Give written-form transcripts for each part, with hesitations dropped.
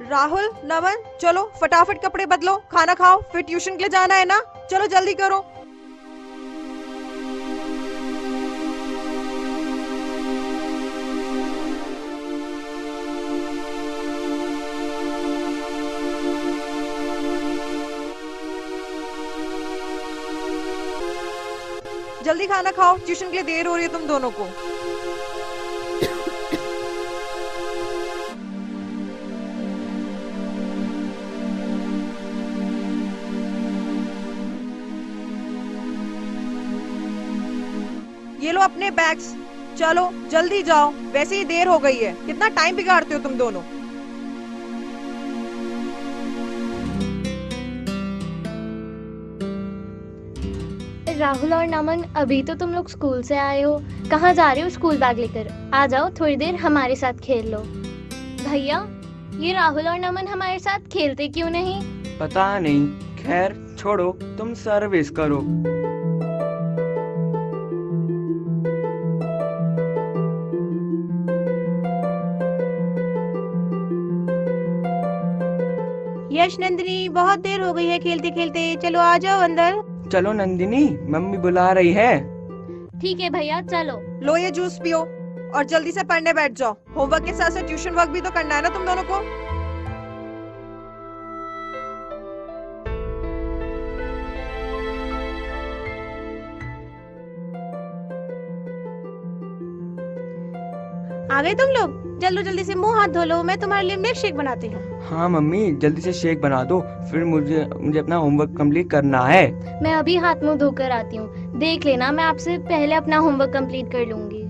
राहुल, नमन, चलो फटाफट कपड़े बदलो, खाना खाओ, फिर ट्यूशन के लिए जाना है ना। चलो जल्दी करो। जल्दी खाना खाओ, ट्यूशन के लिए देर हो रही है तुम दोनों को। ये लो अपने बैग्स, चलो जल्दी जाओ, वैसे ही देर हो गई है। कितना टाइम बिगाड़ते हो तुम दोनों। राहुल और नमन, अभी तो तुम लोग स्कूल से आए हो, कहाँ जा रहे हो स्कूल बैग लेकर? आ जाओ, थोड़ी देर हमारे साथ खेल लो। भैया, ये राहुल और नमन हमारे साथ खेलते क्यों नहीं? पता नहीं, खैर छोड़ो, तुम सर्विस करो। यश, नंदिनी, बहुत देर हो गई है खेलते खेलते, चलो आ जाओ अंदर। चलो नंदिनी, मम्मी बुला रही है। ठीक है भैया, चलो। लो ये जूस पियो और जल्दी से पढ़ने बैठ जाओ। होमवर्क के साथ साथ ट्यूशन वर्क भी तो करना है ना तुम दोनों को। आ गए तुम लोग? चलो जल्दी से मुंह हाथ धो लो, मैं तुम्हारे लिए मिल्क शेक बनाती हूँ। हाँ मम्मी, जल्दी से शेक बना दो, फिर मुझे मुझे अपना होमवर्क कंप्लीट करना है। मैं अभी हाथ मुंह धोकर आती हूँ, देख लेना मैं आपसे पहले अपना होमवर्क कंप्लीट कर लूंगी।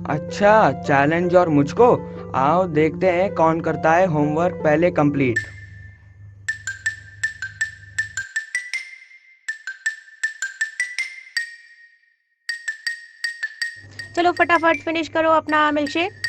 अच्छा, चैलेंज और मुझको? आओ देखते हैं कौन करता है होमवर्क पहले कंप्लीट। चलो फटाफट फिनिश करो अपना मिल्क शेक।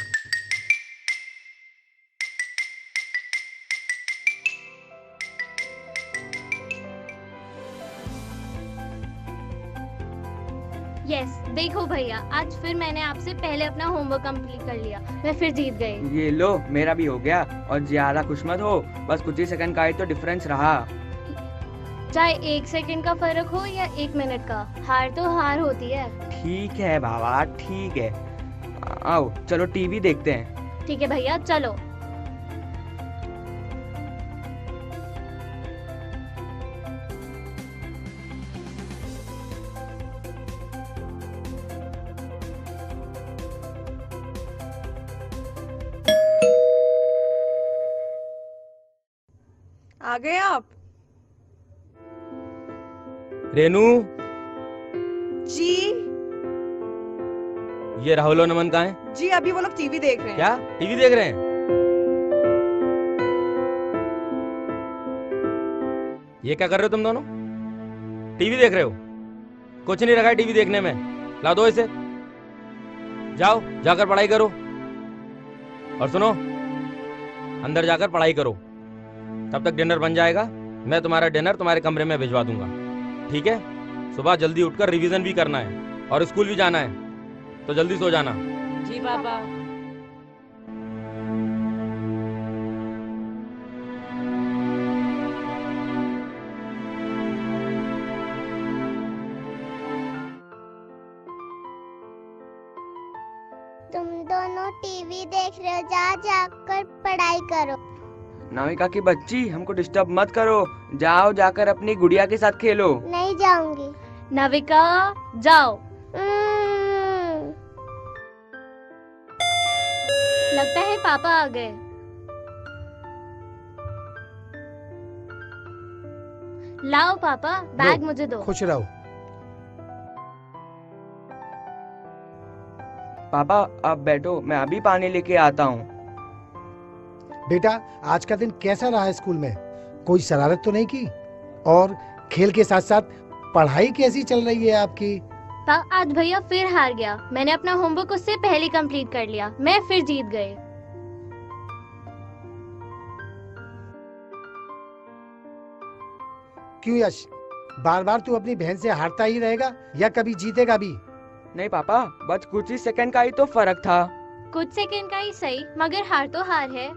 यस, देखो भैया, आज फिर मैंने आपसे पहले अपना होमवर्क कंप्लीट कर लिया, मैं फिर जीत गई। ये लो, मेरा भी हो गया। और ज्यादा खुश मत हो, बस कुछ ही सेकंड का ही तो डिफरेंस रहा। चाहे 1 सेकंड का फर्क हो या 1 मिनट का, हार तो हार होती है। ठीक है बाबा, ठीक है। आओ चलो टीवी देखते हैं। ठीक है भैया, चलो। आ गए आप? रेनू, जी ये राहुल और नमन कहाँ हैं? जी, अभी वो लोग टीवी देख रहे हैं। क्या टीवी देख रहे हैं? ये क्या कर रहे हो तुम दोनों? टीवी देख रहे हो? कुछ नहीं रखा है टीवी देखने में, ला दो इसे। जाओ जाकर पढ़ाई करो। और सुनो, अंदर जाकर पढ़ाई करो, तब तक डिनर बन जाएगा। मैं तुम्हारा डिनर तुम्हारे कमरे में भिजवा दूंगा, ठीक है? सुबह जल्दी उठकर रिवीजन भी करना है और स्कूल भी जाना है, तो जल्दी सो जाना। जी पापा। तुम दोनों टीवी देख रहे हो, जा जाकर पढ़ाई करो। नाविका की बच्ची, हमको डिस्टर्ब मत करो, जाओ जाकर अपनी गुड़िया के साथ खेलो। नहीं जाऊंगी। नविका, जाओ। लगता है पापा आ गए। लाओ पापा, बैग मुझे दो। खुश रहो। पापा आप बैठो, मैं अभी पानी लेके आता हूँ। बेटा, आज का दिन कैसा रहा है स्कूल में? कोई शरारत तो नहीं की? और खेल के साथ साथ पढ़ाई कैसी चल रही है आपकी? आज भैया फिर हार गया, मैंने अपना होमवर्क उससे पहले कंप्लीट कर लिया, मैं फिर जीत गए। क्यों यश, बार बार तू अपनी बहन से हारता ही रहेगा या कभी जीतेगा भी? नहीं पापा, बस कुछ ही सेकंड का ही तो फर्क था। कुछ सेकंड का ही सही, मगर हार तो हार है।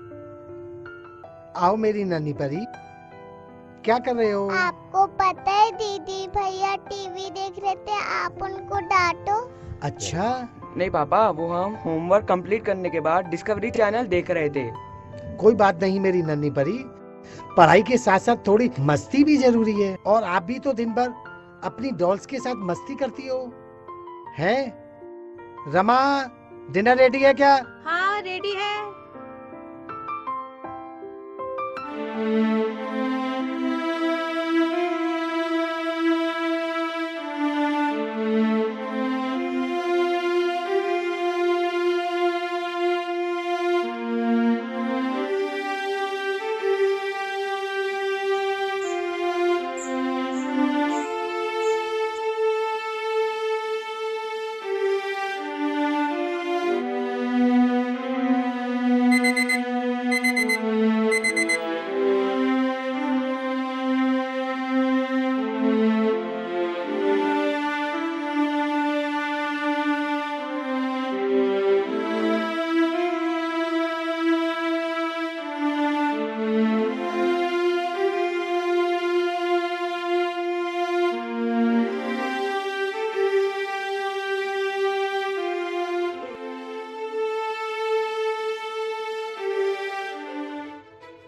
आओ मेरी नन्ही परी, क्या कर रहे हो? आपको पता है दीदी भैया टीवी देख रहे थे, आप उनको डांटो। अच्छा, नहीं पापा, वो हम होमवर्क कंप्लीट करने के बाद डिस्कवरी चैनल देख रहे थे। कोई बात नहीं मेरी नन्ही परी, पढ़ाई के साथ साथ थोड़ी मस्ती भी जरूरी है। और आप भी तो दिन भर अपनी डॉल्स के साथ मस्ती करती हो, हैं? रमा, डिनर रेडी है क्या? हाँ रेडी है।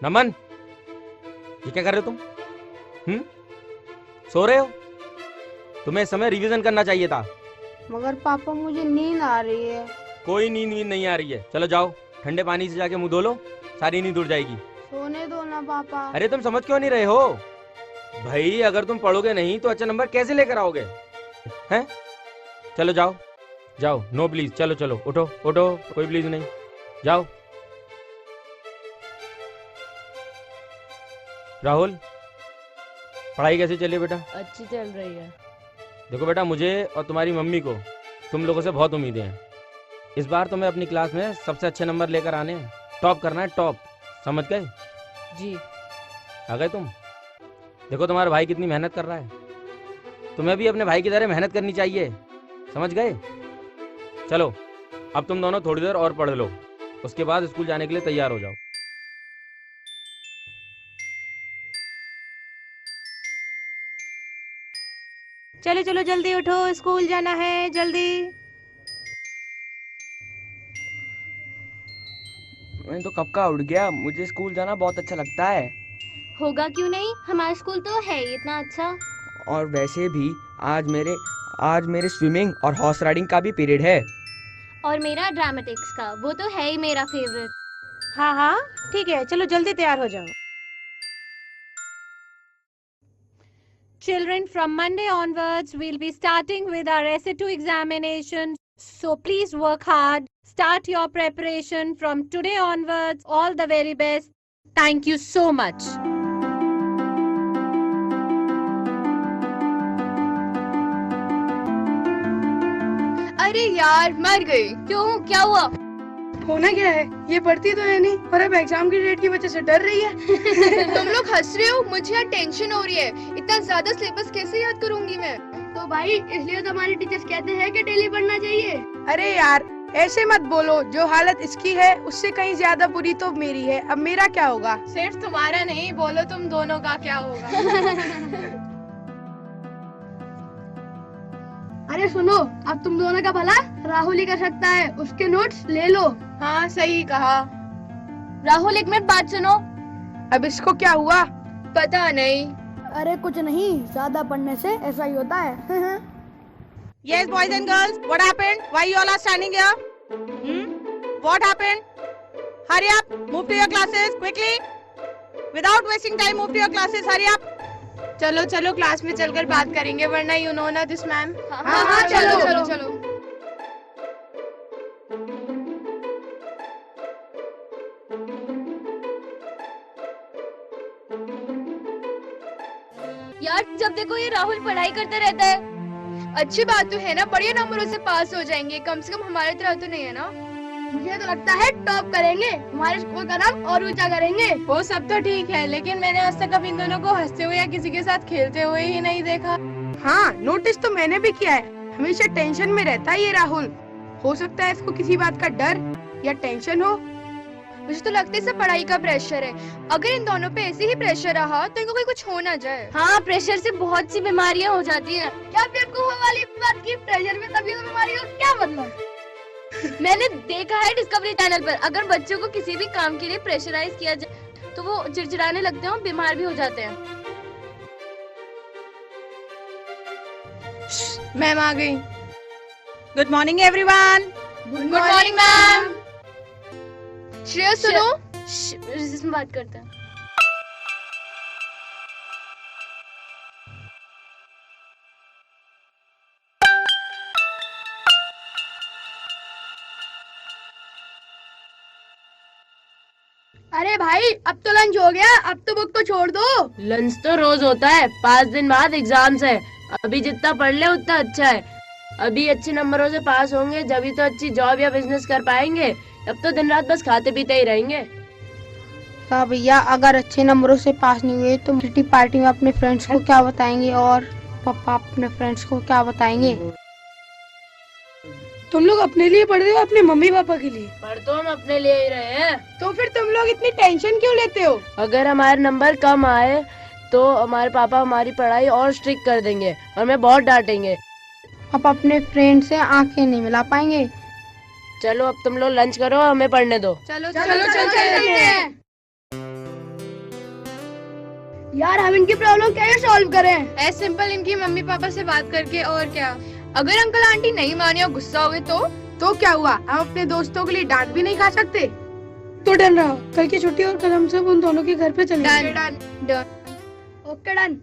नमन, ये क्या कर रहे हो तुम? सो रहे हो? तुम्हें इस समय रिवीजन करना चाहिए था। मगर पापा मुझे नींद आ रही है। कोई नींद नहीं आ रही है। चलो जाओ, ठंडे पानी से जाके मुंह धो लो, सारी नींद उड़ जाएगी। सोने दो ना पापा। अरे तुम समझ क्यों नहीं रहे हो भाई? अगर तुम पढ़ोगे नहीं तो अच्छा नंबर कैसे लेकर आओगे? हैं? चलो जाओ जाओ, नो प्लीज, चलो चलो, उठो उठो, कोई प्लीज नहीं, जाओ। राहुल, पढ़ाई कैसी चल रही है बेटा? अच्छी चल रही है। देखो बेटा, मुझे और तुम्हारी मम्मी को तुम लोगों से बहुत उम्मीदें हैं। इस बार तुम्हें अपनी क्लास में सबसे अच्छे नंबर लेकर आने हैं, टॉप करना है, टॉप, समझ गए? जी। आ गए तुम? देखो तुम्हारा भाई कितनी मेहनत कर रहा है, तुम्हें भी अपने भाई की तरह मेहनत करनी चाहिए, समझ गए? चलो अब तुम दोनों थोड़ी देर और पढ़ लो, उसके बाद स्कूल जाने के लिए तैयार हो जाओ। चलो चलो जल्दी उठो, स्कूल जाना है, जल्दी। मैं तो कब का उठ गया, मुझे स्कूल जाना बहुत अच्छा लगता है। होगा क्यों नहीं, हमारा स्कूल तो है ही इतना अच्छा। और वैसे भी आज मेरे स्विमिंग और हॉर्स राइडिंग का भी पीरियड है। और मेरा ड्रामेटिक्स का, वो तो है ही मेरा फेवरेट। हाँ हाँ ठीक है, चलो जल्दी तैयार हो जाओ। Children, from Monday onwards, we'll be starting with our SA2 examination. So please work hard. Start your preparation from today onwards. All the very best. Thank you so much. अरे यार, मर गई। क्यों, क्या हुआ? होना क्या है, ये पढ़ती तो है नहीं और अब एग्जाम की डेट की वजह से डर रही है। तुम लोग हंस रहे हो, मुझे यहाँ टेंशन हो रही है। इतना ज्यादा सिलेबस कैसे याद करूंगी मैं? तो भाई इसलिए तो हमारे टीचर्स कहते हैं कि डेली पढ़ना चाहिए। अरे यार ऐसे मत बोलो, जो हालत इसकी है उससे कहीं ज्यादा बुरी तो मेरी है। अब मेरा क्या होगा? सिर्फ तुम्हारा नहीं, बोलो तुम दोनों का क्या होगा। अरे सुनो, अब तुम दोनों का भला राहुल ही कर सकता है, उसके नोट्स ले लो। हाँ सही कहा। राहुल एक मिनट बात सुनो। अब इसको क्या हुआ? पता नहीं। अरे कुछ नहीं, ज्यादा पढ़ने से ऐसा ही होता है। Yes boys and girls, what happened? Why you all are standing here? What happened? Hurry up, move to your classes quickly. Without wasting time, move to your classes. Hurry up. चलो चलो क्लास में चलकर बात करेंगे, वरना you know ना this ma'am. हाँ, चलो चलो चलो। यार जब देखो ये राहुल पढ़ाई करता रहता है। अच्छी बात तो है ना, बढ़िया नंबरों से पास हो जाएंगे, कम से कम हमारे तरह तो नहीं है ना। मुझे तो लगता है टॉप करेंगे, हमारे स्कूल का नाम और ऊंचा करेंगे। वो सब तो ठीक है, लेकिन मैंने आज तक अब इन दोनों को हंसते हुए या किसी के साथ खेलते हुए ही नहीं देखा। हाँ नोटिस तो मैंने भी किया है, हमेशा टेंशन में रहता है ये राहुल। हो सकता है इसको किसी बात का डर या टेंशन हो। मुझे तो लगता है सब पढ़ाई का प्रेशर है। अगर इन दोनों पे ऐसे ही प्रेशर रहा तो इनको कोई कुछ हो ना जाए। हाँ, प्रेशर से बहुत सी बीमारियाँ हो जाती हैं। क्या बेवकूफ वाली बात की, प्रेशर में तभी तो बीमारी हो, क्या मतलब? मैंने देखा है डिस्कवरी चैनल पर, अगर बच्चों को किसी भी काम के लिए प्रेशराइज किया जाए तो वो चिड़चिड़ाने लगते हैं और बीमार भी हो जाते हैं। मैम आ गई। Good morning everyone. Good morning ma'am. Shreya सुनो। इसमें बात करते हैं। अरे भाई, अब तो लंच हो गया, अब तो बुक तो छोड़ दो। लंच तो रोज होता है, 5 दिन बाद एग्जाम्स है। अभी जितना पढ़ ले उतना अच्छा है। अभी अच्छे नंबरों से पास होंगे जभी तो अच्छी जॉब या बिजनेस कर पाएंगे। अब तो दिन रात बस खाते पीते ही रहेंगे। हाँ भैया, अगर अच्छे नंबरों से पास नहीं हुए तो किटी पार्टी में अपने फ्रेंड्स को क्या बताएंगे और पापा अपने फ्रेंड्स को क्या बताएंगे? तुम लोग अपने लिए पढ़ रहे हो, अपने मम्मी पापा के लिए? पढ़ तो हम अपने लिए ही रहे हैं। तो फिर तुम लोग इतनी टेंशन क्यों लेते हो? अगर हमारे नंबर कम आए तो हमारे पापा हमारी पढ़ाई और स्ट्रिक्ट कर देंगे और हमें बहुत डांटेंगे। आप अपने फ्रेंड से आंखें नहीं मिला पाएंगे। चलो अब तुम लोग लंच करो, हमें पढ़ने दो। चलो चलते हैं। यार, हम इनकी प्रॉब्लम कैसे सॉल्व करें? एज सिंपल इनकी मम्मी पापा से बात करके, और क्या। अगर अंकल आंटी नहीं माने और गुस्सा हो गए तो क्या हुआ? हम अपने दोस्तों के लिए डांट भी नहीं खा सकते? तो डन रहो, कल की छुट्टी और कल हम सब उन दोनों के घर पे चलेंगे। डन। Okay done.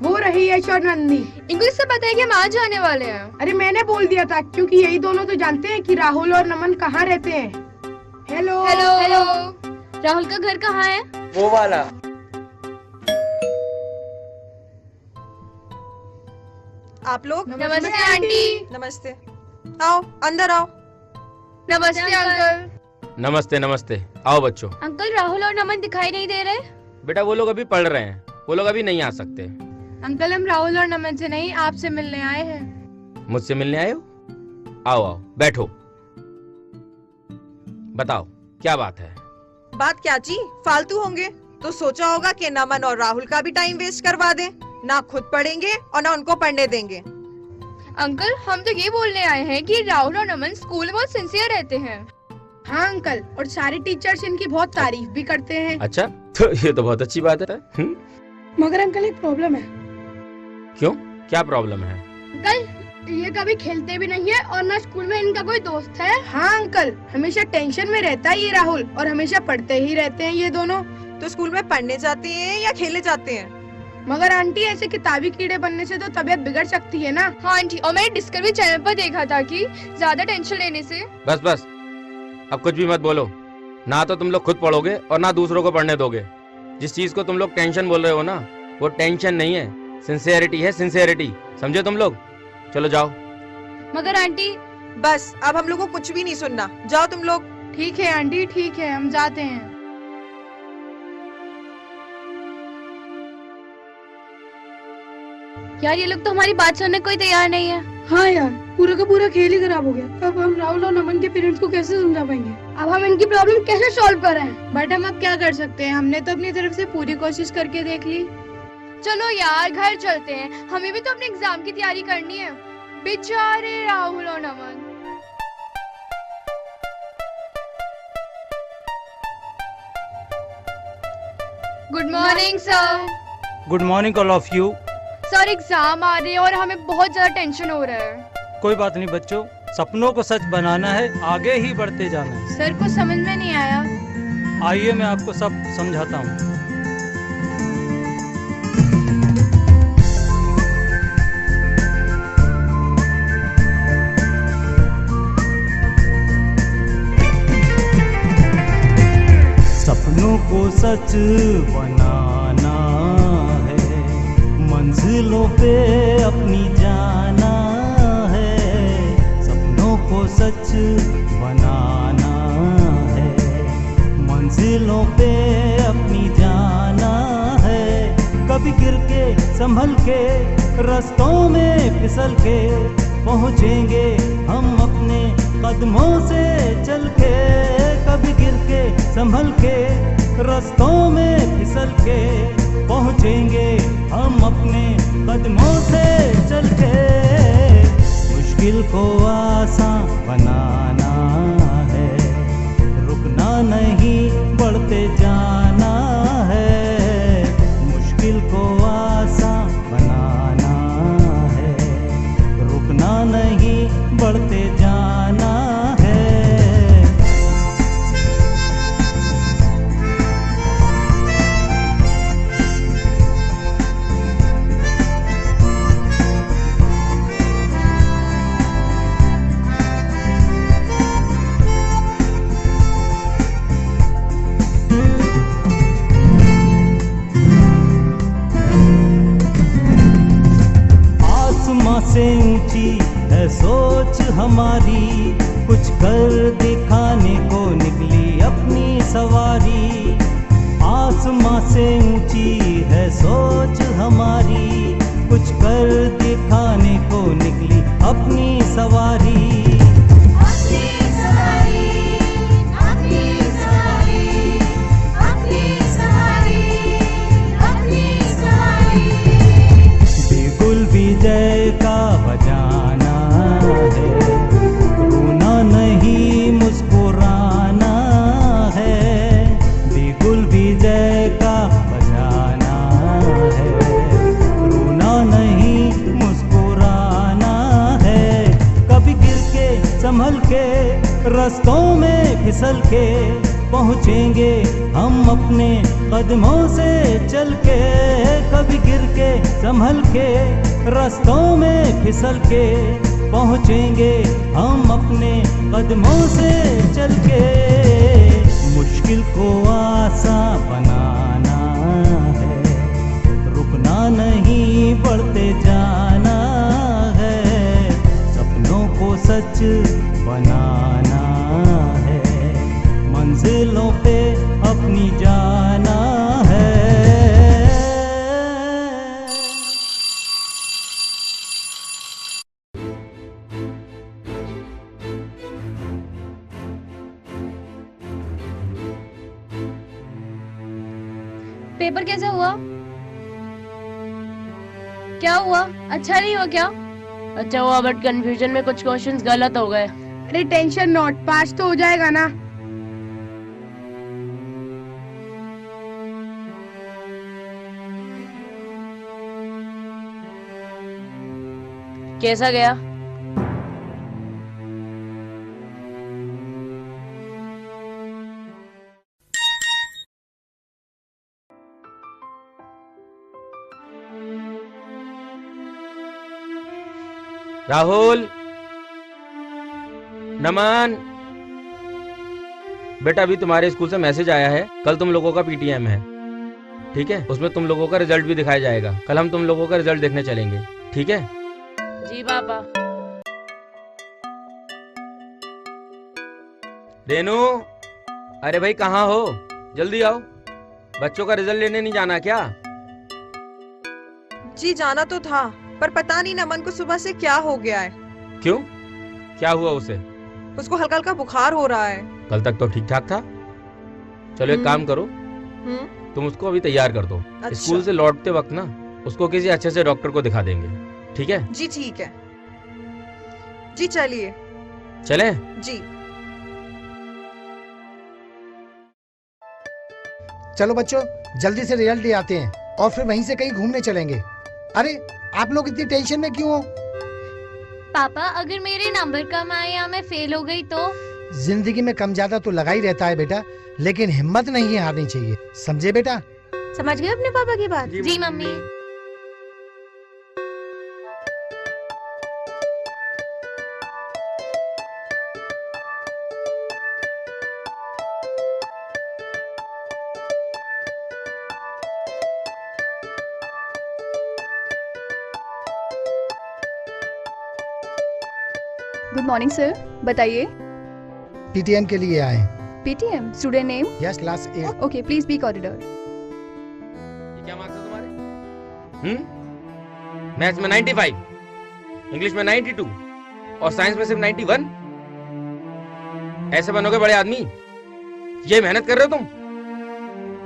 वो रही यश और नंदी। इनको इससे पता है कि हम आज आने वाले हैं। अरे मैंने बोल दिया था, क्योंकि यही दोनों तो जानते हैं कि राहुल और नमन कहाँ रहते हैं। Hello hello. राहुल का घर कहाँ है? वो वाला। आप लोग? नमस्ते आंटी। नमस्ते। आओ, अंदर आओ। नमस्ते अंकल। नमस्ते नमस्ते। आओ बच्चों। अंकल, राहुल और नमन दिखाई नहीं दे रहे। बेटा वो लोग अभी पढ़ रहे हैं, वो लोग अभी नहीं आ सकते। अंकल, हम राहुल और नमन से नहीं, आपसे मिलने आए हैं। मुझसे मिलने आए हो? आओ आओ बैठो। बताओ क्या बात है? बात क्या जी, फालतू होंगे तो सोचा होगा कि नमन और राहुल का भी टाइम वेस्ट करवा दें। ना खुद पढ़ेंगे और ना उनको पढ़ने देंगे। अंकल, हम तो ये बोलने आए हैं कि राहुल और नमन स्कूल में बहुत सिंसियर रहते हैं। हाँ अंकल, और सारे टीचर्स इनकी बहुत तारीफ भी करते हैं। अच्छा, तो ये तो बहुत अच्छी बात है। मगर अंकल, एक प्रॉब्लम है। क्यों, क्या प्रॉब्लम है? अंकल, ये कभी खेलते भी नहीं है और ना स्कूल में इनका कोई दोस्त है। हाँ अंकल, हमेशा टेंशन में रहता है ये राहुल, और हमेशा पढ़ते ही रहते हैं ये दोनों। तो स्कूल में पढ़ने जाते हैं या खेलने जाते हैं? मगर आंटी, ऐसे किताबी कीड़े बनने से तो तबीयत बिगड़ सकती है ना। हाँ आंटी, और मैंने डिस्कवरी चैनल पर देखा था कि ज्यादा टेंशन लेने से। बस बस, अब कुछ भी मत बोलो। ना तो तुम लोग खुद पढ़ोगे और ना दूसरों को पढ़ने दोगे। जिस चीज को तुम लोग टेंशन बोल रहे हो ना, वो टेंशन नहीं है, सिंसियरिटी है, सिंसियरिटी। समझे तुम लोग? चलो जाओ। मगर आंटी, बस अब हम लोग को कुछ भी नहीं सुनना, जाओ तुम लोग। ठीक है आंटी, ठीक है, हम जाते हैं। यार ये लोग तो हमारी बात सुनने कोई तैयार नहीं है। हाँ यार, पूरा का पूरा खेल ही खराब हो गया। अब हम राहुल और नमन के पेरेंट्स को कैसे समझा पाएंगे? अब हम इनकी प्रॉब्लम कैसे सॉल्व कर रहे हैं? बट हम अब क्या कर सकते हैं, हमने तो अपनी तरफ से पूरी कोशिश करके देख ली। चलो यार, घर चलते हैं, हमें भी तो अपने एग्जाम की तैयारी करनी है। बेचारे राहुल और Naman. Good morning sir. Good morning all of you. Sir, exam आ रहे हैं और हमें बहुत ज्यादा टेंशन हो रहा है। कोई बात नहीं बच्चों, सपनों को सच बनाना है, आगे ही बढ़ते जाना है। सर, कुछ समझ में नहीं आया। आइए मैं आपको सब समझाता हूँ। सपनों को सच बनाना है, मंजिलों पे अपनी जाना है। सपनों को सच बनाना है, मंजिलों पे अपनी जाना है। कभी गिर के संभल के, रास्तों में फिसल के पहुँचेंगे हम अपने कदमों से चल के। कभी गिर के संभल के, रास्तों में फिसल के पहुँचेंगे हम अपने कदमों से चल के। मुश्किल को आसान बनाना है, रुकना नहीं बढ़ते जाना है। मुश्किल को आसान बनाना है, रुकना नहीं बढ़ते जाना है। से ऊंची है सोच हमारी, कुछ कर दिखाने को निकली अपनी सवारी। आसमां से ऊंची है सोच हमारी, कुछ कर दिखाने को निकली अपनी सवारी। विजय का बजाना है, रोना नहीं मुस्कुराना है। बिगुल विजय का बजाना है, रोना नहीं मुस्कुराना है। कभी गिर के संभल के, रास्तों में फिसल के पहुँचेंगे हम अपने कदमों से चल के। कभी गिर के संभल के, रास्तों में फिसल के पहुँचेंगे हम अपने कदमों से चल के। मुश्किल को आसान बनाना है, रुकना नहीं बढ़ते जाना है। सपनों को सच बनाना है, मंजिलों पे अपनी जाना है। पेपर कैसा हुआ? क्या हुआ? अच्छा नहीं हुआ क्या? अच्छा हुआ, बट कंफ्यूजन में कुछ क्वेश्चंस गलत हो गए। अरे टेंशन नॉट, पास तो हो जाएगा ना। कैसा गया? राहुल, नमन, बेटा अभी तुम्हारे स्कूल से मैसेज आया है, कल तुम लोगों का पीटीएम है, ठीक है? उसमें तुम लोगों का रिजल्ट भी दिखाया जाएगा। कल हम तुम लोगों का रिजल्ट देखने चलेंगे, ठीक है? जी पापा। रेनू, अरे भाई कहाँ हो? जल्दी आओ, बच्चों का रिजल्ट लेने नहीं जाना क्या? जी जाना तो था, पर पता नहीं नमन को सुबह से क्या हो गया है। क्यों? क्या हुआ उसे? उसको हल्का हल्का बुखार हो रहा है। कल तक तो ठीक ठाक था। चलो एक काम करो, तुम उसको अभी तैयार कर दो। अच्छा। स्कूल से लौटते वक्त ना उसको किसी अच्छे से डॉक्टर को दिखा देंगे, ठीक है? जी ठीक है जी, चलिए चले जी। चलो बच्चों, जल्दी से रिजल्ट ले आते हैं और फिर वहीं से कहीं घूमने चलेंगे। अरे आप लोग इतनी टेंशन में क्यों हो? पापा अगर मेरे नंबर कम आए या मैं फेल हो गई तो? जिंदगी में कम ज्यादा तो लगा ही रहता है बेटा, लेकिन हिम्मत नहीं हारनी चाहिए, समझे बेटा? समझ गए अपने पापा की बात? जी मम्मी। गुड मॉर्निंग सर, बताइए। पीटीएम के लिए आए। PTM, student name? Yes, class 8। Okay, please be corridor. ये क्या मार्क्स है तुम्हारे? मैथ्स में 95, इंग्लिश में 92 और साइंस में सिर्फ 91। ऐसे बनोगे बड़े आदमी? ये मेहनत कर रहे हो तुम?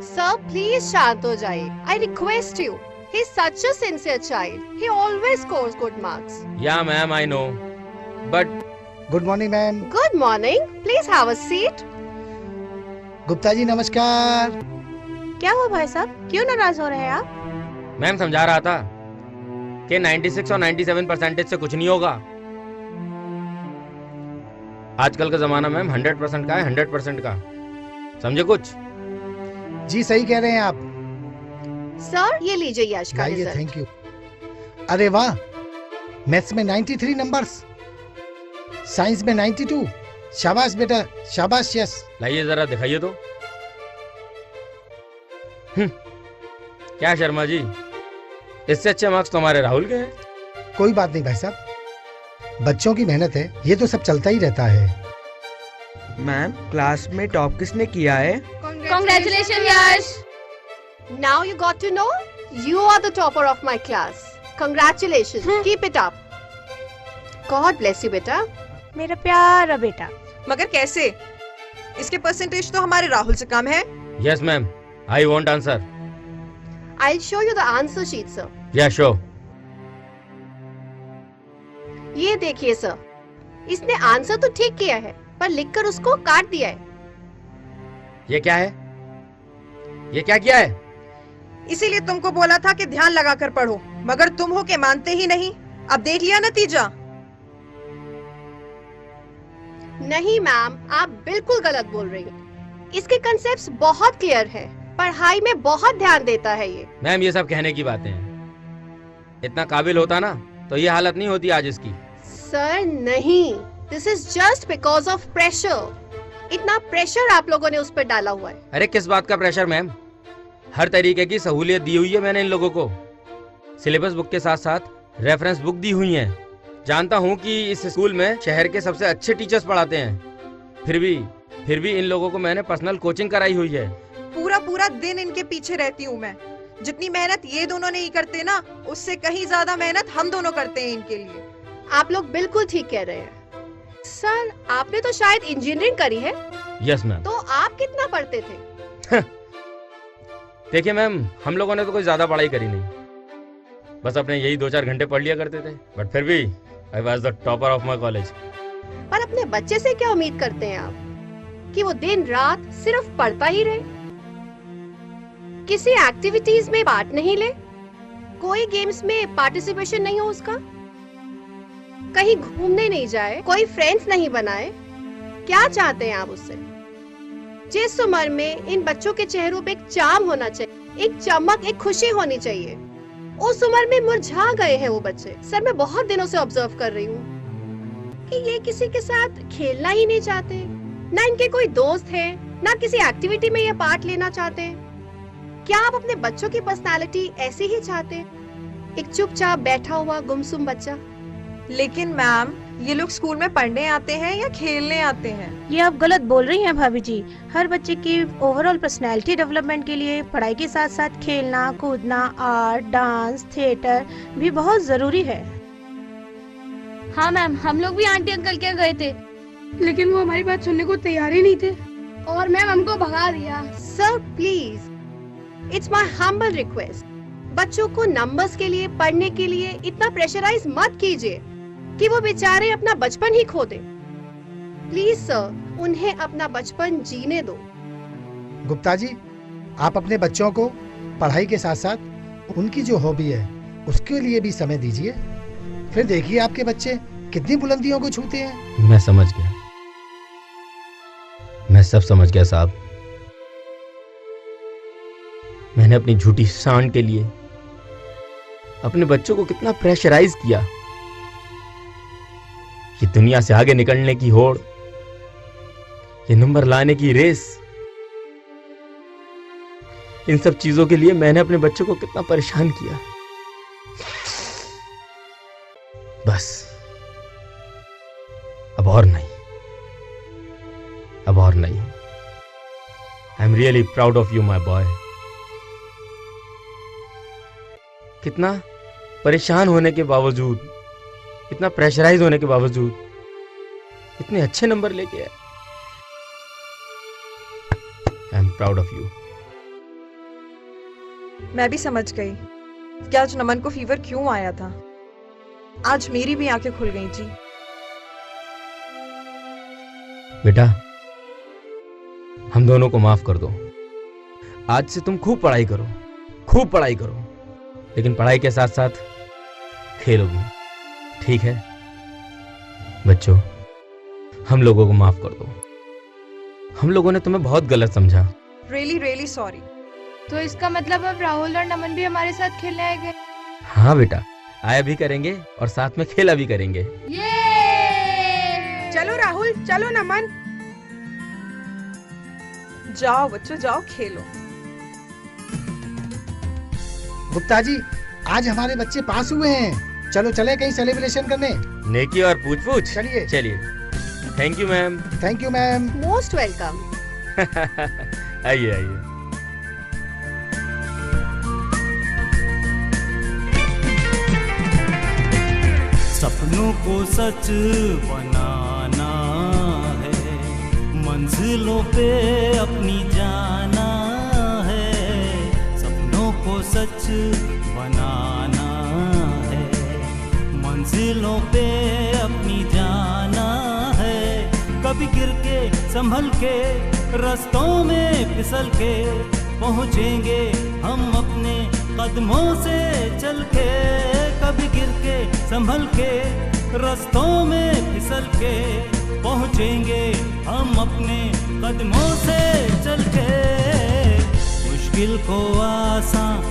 सर प्लीज शांत हो जाइए। I request you. He is such a sincere child. He always scores good marks. Yeah ma'am, I know, but good morning ma'am. Good morning, please have a seat. Gupta ji नमस्कार। क्या हुआ भाई साहब, क्यों नाराज हो रहे हैं आप? मैम समझा रहा था कि 96 और 97 परसेंटेज से कुछ नहीं होगा। आजकल का जमाना मैम 100% का है, 100% का। समझे कुछ? जी सही कह रहे हैं आप। सर ये लीजिए यश का लाइए, रिजल्ट। Thank you. अरे वाह, मैथ्स में 93 नंबर्स, साइंस में 92। शाबाश बेटा, शाबाश। यस, लाइए जरा दिखाइए तो। क्या शर्मा जी, इससे अच्छे मार्क्स तो हमारे राहुल के हैं। कोई बात नहीं भाई साहब, बच्चों की मेहनत है, ये तो सब चलता ही रहता है। मैम, क्लास में टॉप किसने किया है? Congratulations Yash. Now you got to know you are the topper of my class. Congratulations. Keep it up. God bless you बेटा। मेरा प्यारा बेटा। मगर कैसे? इसके परसेंटेज तो हमारे राहुल से कम है। Yes ma'am, I want answer. I'll show you the answer sheet sir. या शो। ये देखिए सर, इसने आंसर तो ठीक किया है पर लिखकर उसको काट दिया है। ये क्या है? ये क्या किया है? इसीलिए तुमको बोला था कि ध्यान लगाकर पढ़ो, मगर तुम हो के मानते ही नहीं। अब देख लिया नतीजा। नहीं मैम, आप बिल्कुल गलत बोल रही हैं। इसके कंसेप्ट्स बहुत क्लियर है, पढ़ाई में बहुत ध्यान देता है ये। मैम ये सब कहने की बातें हैं। इतना काबिल होता ना तो ये हालत नहीं होती आज इसकी। सर नहीं, this is just because of pressure. इतना प्रेशर आप लोगों ने उस पर डाला हुआ है। अरे किस बात का प्रेशर मैम? हर तरीके की सहूलियत दी हुई है मैंने इन लोगों को। सिलेबस बुक के साथ साथ रेफरेंस बुक दी हुई है। जानता हूँ कि इस स्कूल में शहर के सबसे अच्छे टीचर्स पढ़ाते हैं। फिर भी इन लोगों को मैंने पर्सनल कोचिंग कराई हुई है। पूरा दिन इनके पीछे रहती हूँ मैं। जितनी मेहनत ये दोनों नहीं करते ना, उससे कहीं ज्यादा मेहनत हम दोनों करते हैं इनके लिए। आप लोग बिल्कुल ठीक कह रहे हैं। सर आपने तो शायद इंजीनियरिंग करी है। Yes ma'am. तो आप कितना पढ़ते थे? देखिए मैम, हम लोगों ने तो कोई ज्यादा पढ़ाई करी नहीं, बस अपने यही 2-4 घंटे पढ़ लिया करते थे। बट फिर भी I was the topper of my college. पर अपने बच्चे से क्या उम्मीद करते हैं आप कि वो दिन रात सिर्फ पढ़ता ही रहे, किसी एक्टिविटीज में पार्ट नहीं ले, कोई गेम्स में पार्टिसिपेशन नहीं हो उसका, कहीं घूमने नहीं जाए, कोई फ्रेंड्स नहीं बनाए? क्या चाहते हैं आप उससे? जिस उम्र में इन बच्चों के चेहरों पे एक चार्म होना चाहिए, एक चमक, एक खुशी होनी चाहिए, उस उम्र में मुरझा गए हैं वो बच्चे। सर मैं बहुत दिनों से ऑब्जर्व कर रही हूँ कि ये किसी के साथ खेलना ही नहीं चाहते, ना इनके कोई दोस्त है, ना किसी एक्टिविटी में ये पार्ट लेना चाहते हैं। क्या आप अपने बच्चों की पर्सनालिटी ऐसी ही चाहते हैं, एक चुपचाप बैठा हुआ गुमसुम बच्चा? लेकिन मैम, ये लोग स्कूल में पढ़ने आते हैं या खेलने आते हैं? ये आप गलत बोल रही हैं भाभी जी। हर बच्चे की ओवरऑल पर्सनैलिटी डेवलपमेंट के लिए पढ़ाई के साथ साथ खेलना, कूदना, आर्ट, डांस, थिएटर भी बहुत जरूरी है। हाँ मैम, हम लोग भी आंटी अंकल के गए थे, लेकिन वो हमारी बात सुनने को तैयार ही नहीं थे और मैम हमको भगा दिया। Sir please, it's my humble request, बच्चों को नंबर्स के लिए, पढ़ने के लिए इतना प्रेशराइज मत कीजिए कि वो बेचारे अपना बचपन ही खो दे। प्लीज सर, उन्हें अपना बचपन जीने दो। गुप्ता जी, आप अपने बच्चों को पढ़ाई के साथ साथ उनकी जो हॉबी है उसके लिए भी समय दीजिए। फिर देखिए आपके बच्चे कितनी बुलंदियों को छूते हैं। मैं समझ गया, मैं सब समझ गया साहब। मैंने अपनी झूठी शान के लिए अपने बच्चों को कितना प्रेशराइज किया। ये दुनिया से आगे निकलने की होड़, ये नंबर लाने की रेस, इन सब चीजों के लिए मैंने अपने बच्चों को कितना परेशान किया। बस अब और नहीं, अब और नहीं। I am really proud of you my boy. कितना परेशान होने के बावजूद, इतना प्रेशराइज होने के बावजूद इतने अच्छे नंबर लेके आए। I am proud of you. मैं भी समझ गई कि आज नमन को फीवर क्यों आया था। आज मेरी भी आंखें खुल गई जी। बेटा, हम दोनों को माफ कर दो। आज से तुम खूब पढ़ाई करो, खूब पढ़ाई करो, लेकिन पढ़ाई के साथ साथ खेलो भी, ठीक है? बच्चों, हम लोगों को माफ कर दो। हम लोगों ने तुम्हें बहुत गलत समझा। Really really sorry. तो इसका मतलब अब राहुल और नमन भी हमारे साथ खेलने आएंगे? हाँ बेटा, आया भी करेंगे और साथ में खेला भी करेंगे। चलो राहुल, चलो नमन। जाओ बच्चों, जाओ खेलो। गुप्ता जी, आज हमारे बच्चे पास हुए हैं। चलो चले कहीं सेलिब्रेशन करने। नेकी और पूछ पूछ। चलिए चलिए। Thank you ma'am. Thank you ma'am. Most welcome. आइए आइए। सपनों को सच बनाना है, मंजिलों पे अपनी जाना है। सपनों को सच बनाना है, मंजिलों पे अपनी जाना है। कभी गिर के संभल के, रास्तों में फिसल के, पहुँचेंगे हम अपने कदमों से चल के। कभी गिर के संभल के, रास्तों में फिसल के, पहुँचेंगे हम अपने कदमों से चल के। मुश्किल को आसान